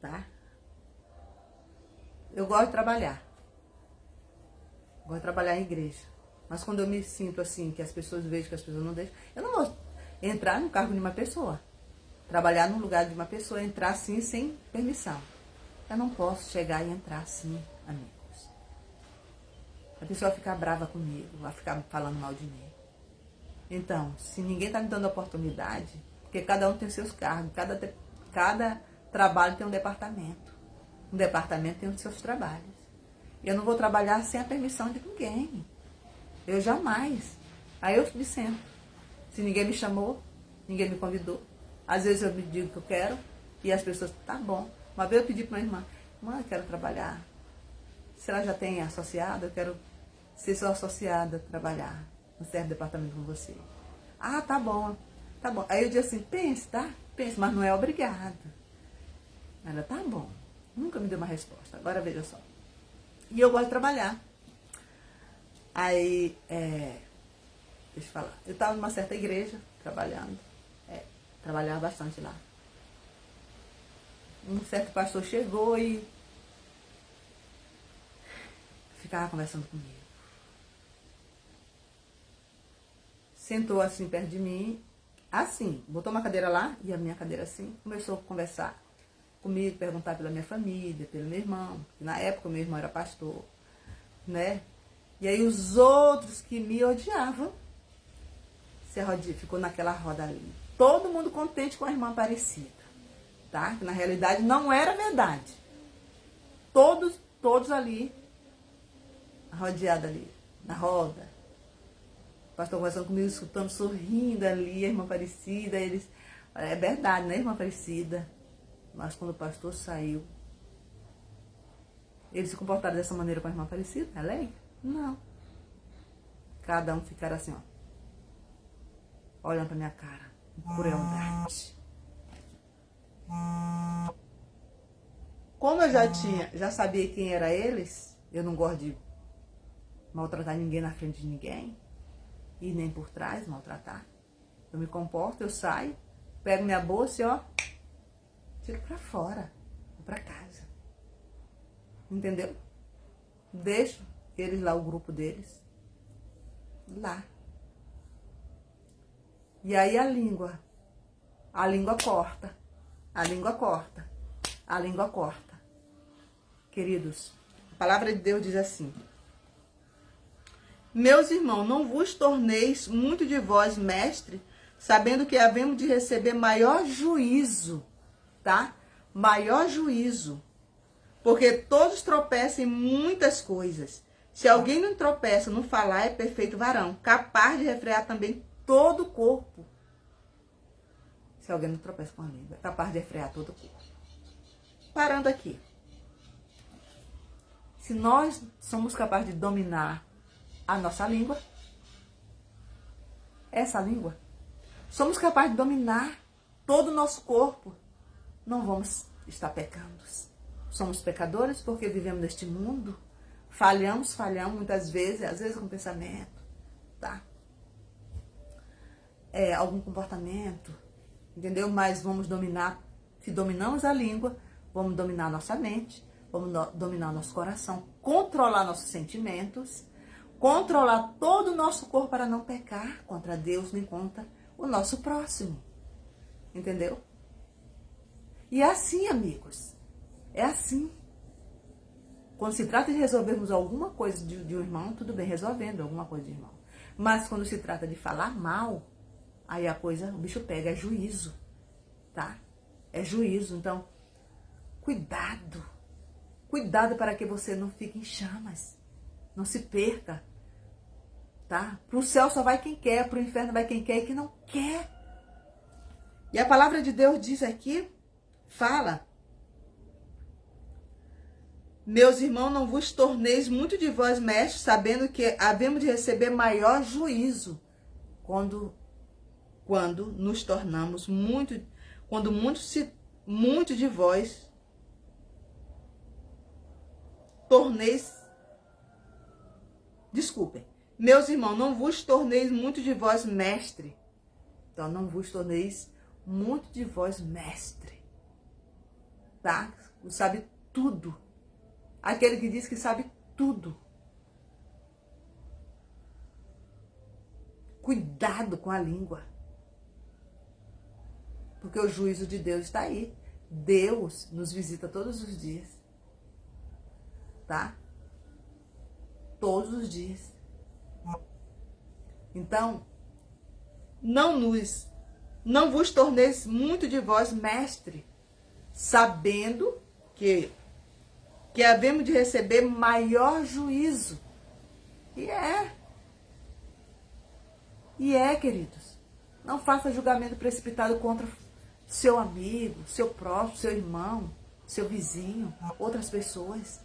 tá? Eu gosto de trabalhar. Gosto de trabalhar em igreja. Mas quando eu me sinto assim, que as pessoas vejam que as pessoas não deixam, eu não vou entrar no cargo de uma pessoa. Trabalhar no lugar de uma pessoa, entrar assim sem permissão. Eu não posso chegar e entrar assim, amigos. A pessoa vai ficar brava comigo, vai ficar falando mal de mim. Então, se ninguém está me dando oportunidade, porque cada um tem seus cargos, cada trabalho tem um departamento. Um departamento tem os seus trabalhos. Eu não vou trabalhar sem a permissão de ninguém. Eu jamais. Aí eu me sento. Se ninguém me chamou, ninguém me convidou. Às vezes eu me digo que eu quero e as pessoas, tá bom. Uma vez eu pedi para uma irmã, eu quero trabalhar. Se ela já tem associado, eu quero ser sua associada, trabalhar no certo departamento com você. Ah, tá bom, tá bom. Aí eu digo assim, pense, tá? Pense, mas não é obrigado. Ela, tá bom. Nunca me deu uma resposta. Agora veja só. E eu gosto de trabalhar. Aí, deixa eu falar. Eu estava numa certa igreja, trabalhando. Trabalhava bastante lá. Um certo pastor chegou e ficava conversando comigo. Sentou assim perto de mim, assim, botou uma cadeira lá e a minha cadeira assim, começou a conversar comigo, perguntar pela minha família, pelo meu irmão, que na época o meu irmão era pastor, né? E aí os outros que me odiavam, ficou naquela roda ali. Todo mundo contente com a irmã Aparecida, tá? Que na realidade não era verdade. Todos ali, rodeados ali, na roda. O pastor conversando comigo, escutando, sorrindo ali, a irmã Aparecida, eles... É verdade, né, irmã Aparecida? Mas quando o pastor saiu, eles se comportaram dessa maneira com a irmã Aparecida? Alegre? Não. Cada um ficaram assim, ó. Olhando pra minha cara. Crueldade. Como eu já sabia quem era eles, eu não gosto de maltratar ninguém na frente de ninguém. E nem por trás, maltratar. Eu me comporto, eu saio, pego minha bolsa e ó, tiro pra fora, vou pra casa. Entendeu? Deixo eles lá, o grupo deles, lá. E aí a língua corta, a língua corta, a língua corta. Queridos, a palavra de Deus diz assim: meus irmãos, não vos torneis muito de vós, mestre, sabendo que havemos de receber maior juízo, tá? Maior juízo. Porque todos tropeçam em muitas coisas. Se alguém não tropeça no falar, é perfeito varão, capaz de refrear também todo o corpo. Se alguém não tropeça com a língua, é capaz de refrear todo o corpo. Parando aqui. Se nós somos capazes de dominar a nossa língua, essa língua, somos capazes de dominar todo o nosso corpo, não vamos estar pecando. Somos pecadores porque vivemos neste mundo, falhamos muitas vezes, às vezes com pensamento, tá? Algum comportamento, entendeu? Mas vamos dominar, se dominamos a língua, vamos dominar nossa mente, vamos dominar nosso coração, controlar nossos sentimentos, controlar todo o nosso corpo para não pecar contra Deus nem contra o nosso próximo. Entendeu? E é assim, amigos. É assim. Quando se trata de resolvermos alguma coisa de um irmão, tudo bem, resolvendo alguma coisa de irmão. Mas quando se trata de falar mal, aí a coisa, o bicho pega, é juízo. Tá? É juízo. Então, cuidado. Cuidado para que você não fique em chamas. Não se perca. Tá? Para o céu só vai quem quer, para o inferno vai quem quer e quem não quer. E a palavra de Deus diz aqui, fala: meus irmãos, não vos torneis muito de vós mestres, sabendo que havemos de receber maior juízo quando nos tornamos muito, quando muito de vós torneis, desculpem, meus irmãos, não vos torneis muito de vós mestre. Então, não vos torneis muito de vós mestre, tá? Sabe tudo. Aquele que diz que sabe tudo. Cuidado com a língua. Porque o juízo de Deus está aí. Deus nos visita todos os dias. Tá? Todos os dias. Então, não vos torneis muito de vós mestre, sabendo que havemos de receber maior juízo. E é, queridos. Não faça julgamento precipitado contra seu amigo, seu próximo, seu irmão, seu vizinho, outras pessoas.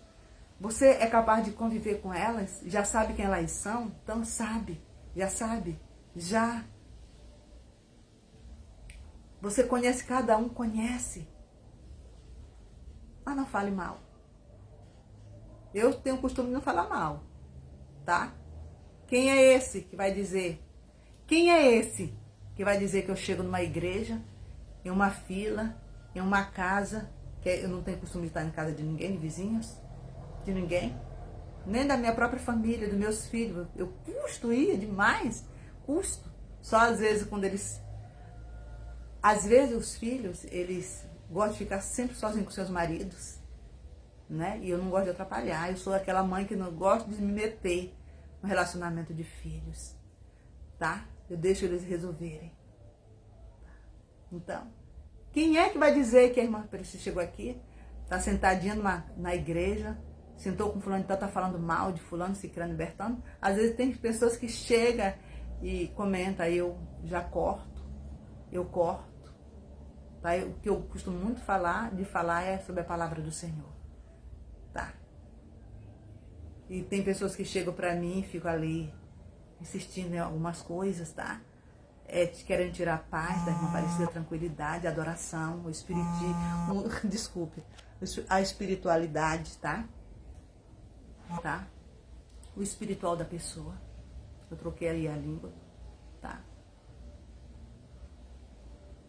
Você é capaz de conviver com elas? Já sabe quem elas são? Então sabe, já. Você conhece cada um, conhece. Mas não fale mal. Eu tenho o costume de não falar mal, tá? Quem é esse que vai dizer? Quem é esse que vai dizer que eu chego numa igreja, em uma fila, em uma casa, que eu não tenho costume de estar em casa de ninguém, de vizinhos, de ninguém, nem da minha própria família, dos meus filhos. Eu custo ir demais, custo. Só às vezes quando às vezes os filhos, eles gostam de ficar sempre sozinhos com seus maridos, né? E eu não gosto de atrapalhar. Eu sou aquela mãe que não gosta de me meter no relacionamento de filhos, tá? Eu deixo eles resolverem. Então, quem é que vai dizer que a irmã Patrícia chegou aqui, tá sentadinha na igreja, sentou com fulano e tal, tá falando mal de fulano, ciclano, bertano? Às vezes tem pessoas que chegam e comentam, aí eu já corto, tá? O que eu costumo muito falar é sobre a palavra do Senhor, tá? E tem pessoas que chegam pra mim e ficam ali insistindo em algumas coisas, tá? Querendo tirar a paz da irmã Aparecida, a tranquilidade, a adoração, o espiritismo, desculpe, a espiritualidade, tá? Tá? O espiritual da pessoa. Eu troquei ali a língua, tá?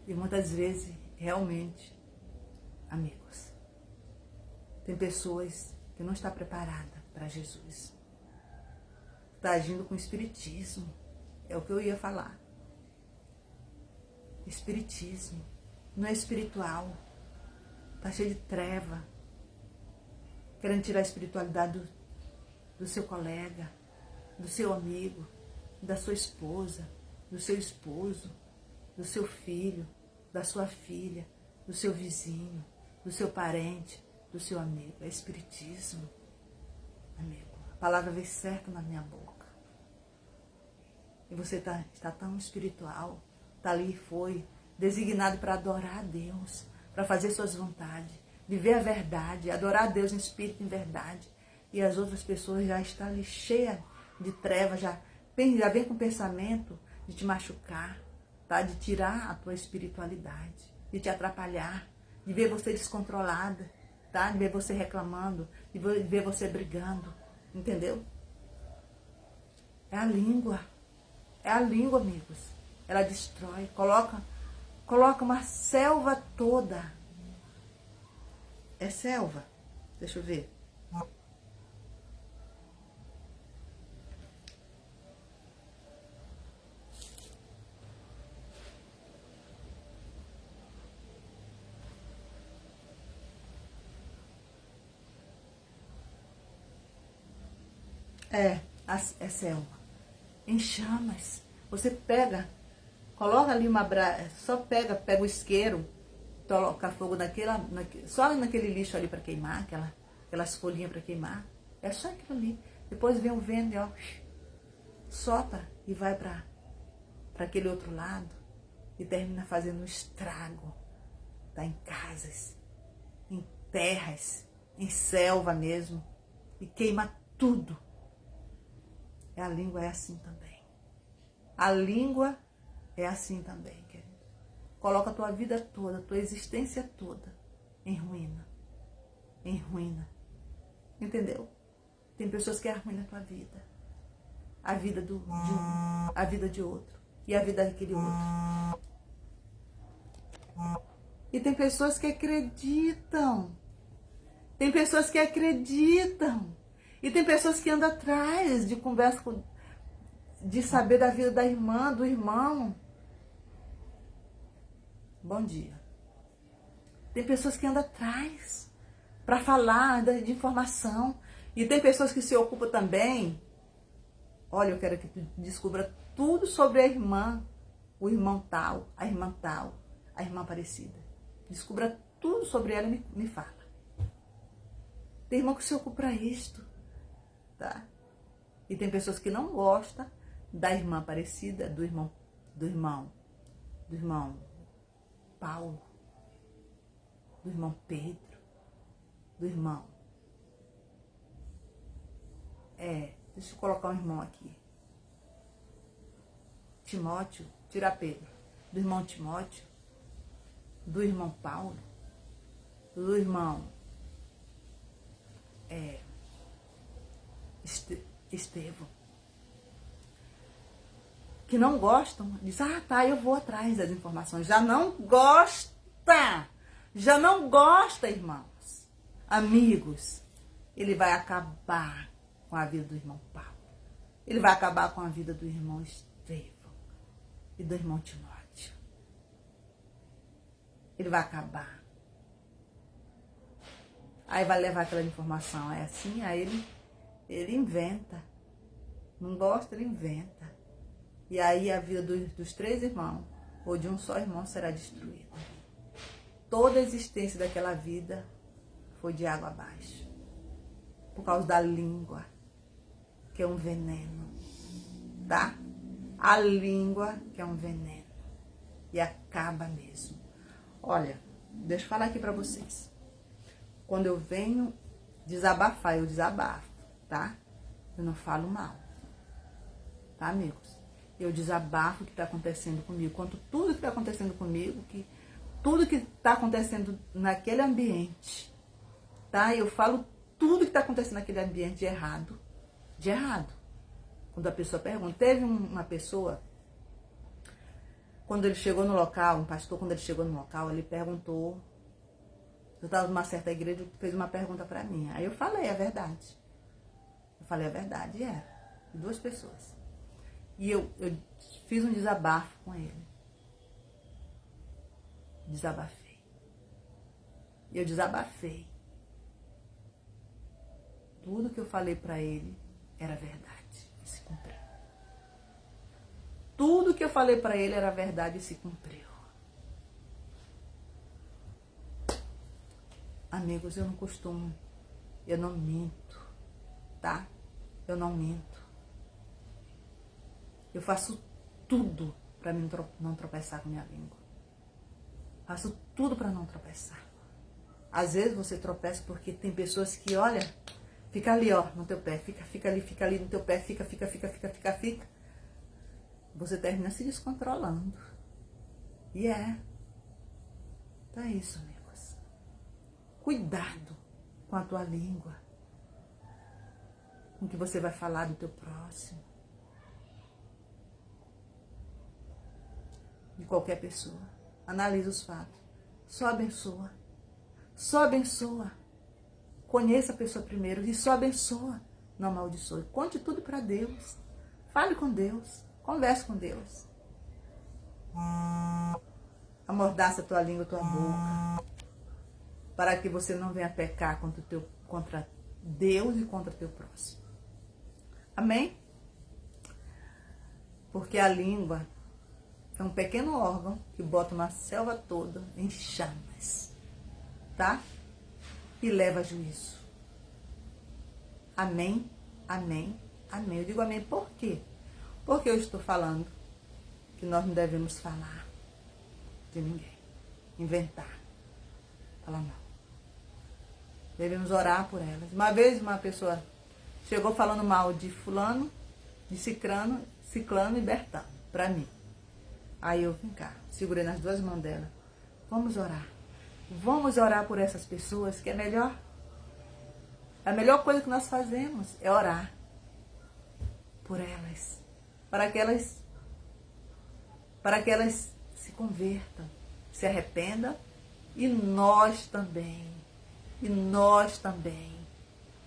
E muitas vezes, realmente, amigos, tem pessoas que não estão preparadas para Jesus. Está agindo com espiritismo. É o que eu ia falar. Espiritismo. Não é espiritual. Está cheio de treva. Querendo tirar a espiritualidade do seu colega, do seu amigo, da sua esposa, do seu esposo, do seu filho, da sua filha, do seu vizinho, do seu parente, do seu amigo. É espiritismo, amigo. A palavra veio certa na minha boca. E você está tão espiritual, está ali e foi designado para adorar a Deus, para fazer suas vontades, viver a verdade, adorar a Deus em espírito e em verdade. E as outras pessoas já estão ali cheias de trevas, já vem com o pensamento de te machucar, tá? De tirar a tua espiritualidade, de te atrapalhar, de ver você descontrolada, tá? De ver você reclamando, de ver você brigando, entendeu? É a língua, amigos. Ela destrói, coloca uma selva toda. É selva? Deixa eu ver. É selva. Em chamas. Você pega, coloca ali só pega o isqueiro, coloca fogo só naquele lixo ali para queimar, aquelas folhinhas para queimar. É só aquilo ali. Depois vem o vento e ó, sopra e vai para aquele outro lado e termina fazendo um estrago. Tá em casas, em terras, em selva mesmo, e queima tudo. A língua é assim também. A língua é assim também, querido. Coloca a tua vida toda, a tua existência toda em ruína. Em ruína. Entendeu? Tem pessoas que arruinam a tua vida. A vida de um, a vida de outro. E a vida daquele outro. E tem pessoas que acreditam. Tem pessoas que acreditam. E tem pessoas que andam atrás de conversa, de saber da vida da irmã, do irmão. Bom dia. Tem pessoas que andam atrás para falar de informação. E tem pessoas que se ocupam também. Olha, eu quero que tu descubra tudo sobre a irmã, o irmão tal, a irmã parecida. Descubra tudo sobre ela e me fala. Tem irmão que se ocupa para isto. Tá? E tem pessoas que não gostam da irmã parecida, do irmão Paulo, do irmão Pedro, do irmão. Deixa eu colocar um irmão aqui. Timóteo, tira Pedro. Do irmão Timóteo, do irmão Paulo, do irmão Estevão, que não gostam, diz, tá, eu vou atrás das informações. Já não gosta, irmãos, amigos. Ele vai acabar com a vida do irmão Paulo. Ele vai acabar com a vida do irmão Estevão e do irmão Timóteo. Ele vai acabar. Aí vai levar aquela informação, é assim, aí ele inventa. Não gosta, ele inventa. E aí a vida dos três irmãos, ou de um só irmão, será destruída. Toda a existência daquela vida foi de água abaixo. Por causa da língua, que é um veneno. Tá? A língua, que é um veneno. E acaba mesmo. Olha, deixa eu falar aqui pra vocês. Quando eu venho desabafar, eu desabafo, tá? Eu não falo mal. Tá, amigos? Eu desabafo o que está acontecendo comigo. Conto tudo que está acontecendo comigo, tudo que está acontecendo naquele ambiente. Tá? Eu falo tudo que está acontecendo naquele ambiente de errado. De errado. Quando a pessoa pergunta. Teve uma pessoa, quando ele chegou no local, um pastor, quando ele chegou no local, ele perguntou. Eu estava numa certa igreja, fez uma pergunta para mim. Aí eu falei a verdade. Eu falei a verdade, e era. De duas pessoas. E eu fiz um desabafo com ele. Desabafei. E eu desabafei. Tudo que eu falei para ele era verdade e se cumpriu. Tudo que eu falei para ele era verdade e se cumpriu. Amigos, eu não minto, tá? Eu não minto. Eu faço tudo para não tropeçar com minha língua. Faço tudo para não tropeçar. Às vezes você tropeça porque tem pessoas que, olha, fica ali, ó, no teu pé, fica ali no teu pé, fica. Você termina se descontrolando. E então é isso, amigos. Cuidado com a tua língua, com o que você vai falar do teu próximo, de qualquer pessoa. Analisa os fatos. Só abençoa. Só abençoa. Conheça a pessoa primeiro e só abençoa. Não amaldiçoe. Conte tudo para Deus. Fale com Deus. Converse com Deus. Amordaça a tua língua, a tua boca, para que você não venha pecar contra Deus e contra teu próximo. Amém? Porque a língua é um pequeno órgão que bota uma selva toda em chamas, tá? E leva a juízo. Amém? Amém? Amém. Eu digo amém por quê? Porque eu estou falando que nós não devemos falar de ninguém, inventar, falar mal. Devemos orar por elas. Uma vez uma pessoa chegou falando mal de fulano, de ciclano e Bertano, para mim. Aí eu vim cá, segurei nas duas mãos dela. Vamos orar. Vamos orar por essas pessoas, que é melhor. A melhor coisa que nós fazemos é orar por elas, para que elas se convertam, se arrependam, e nós também.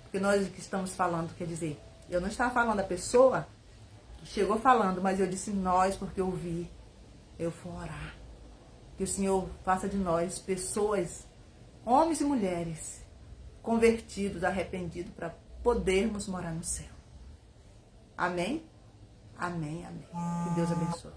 Porque nós que estamos falando, quer dizer, eu não estava falando da pessoa que chegou falando, mas eu disse nós, porque eu vi, eu fui orar. Que o Senhor faça de nós pessoas, homens e mulheres, convertidos, arrependidos, para podermos morar no céu. Amém? Amém, amém. Que Deus abençoe.